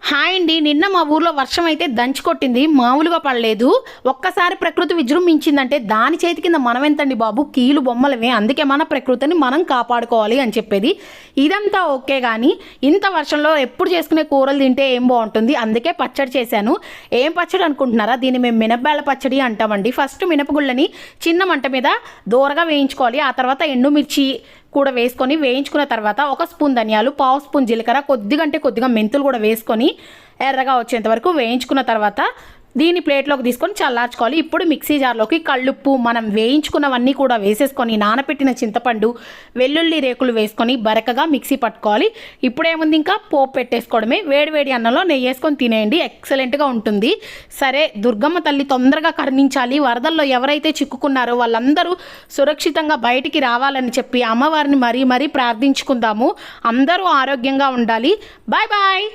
Hi అండి. నిన్న మా ఊర్లో వర్షం అయితే దంచి కొట్టింది. మామూలుగా పడలేదు. ఒక్కసారి ప్రకృతి విజృంభించిందంటే దాని చేతి కింద మనం ఎంతండి బాబు, కీలు బొమ్మలమే. అందుకే మన ప్రకృతిని మనం కాపాడుకోవాలి అని చెప్పేది. ఇదంతా ఓకే, కానీ ఇంత వర్షంలో ఎప్పుడు చేసుకునే కూరలు తింటే ఏం బాగుంటుంది. అందుకే పచ్చడి చేశాను. ఏం పచ్చడి అనుకుంటున్నారా? దీన్ని మేము మినపబేళ్ళ పచ్చడి అంటామండి. ఫస్ట్ మినపగుళ్ళని చిన్న మంట మీద దూరగా వేయించుకోవాలి. ఆ తర్వాత ఎండుమిర్చి కూడా వేసుకొని వేయించుకున్న తర్వాత ఒక స్పూన్ ధనియాలు, పావు స్పూన్ జీలకర్ర, కొద్దిగా మెంతులు కూడా వేసుకొని ఎర్రగా వచ్చేంత వరకు వేయించుకున్న తర్వాత దీన్ని ప్లేట్లోకి తీసుకొని చల్లార్చుకోవాలి. ఇప్పుడు మిక్సీ జార్లోకి కళ్ళుప్పు, మనం వేయించుకున్నవన్నీ కూడా వేసేసుకొని నానపెట్టిన చింతపండు, వెల్లుల్లి రేకులు వేసుకొని బరకగా మిక్సీ పట్టుకోవాలి. ఇప్పుడేముంది, ఇంకా పోపు పెట్టేసుకోవడమే. వేడివేడి అన్నంలో నెయ్యి వేసుకొని తినేయండి, ఎక్సలెంట్గా ఉంటుంది. సరే, దుర్గమ్మ తల్లి తొందరగా కరుణించాలి. వరదల్లో ఎవరైతే చిక్కుకున్నారో వాళ్ళందరూ సురక్షితంగా బయటికి రావాలని చెప్పి అమ్మవారిని మరీ ప్రార్థించుకుందాము. అందరూ ఆరోగ్యంగా ఉండాలి. Bye bye.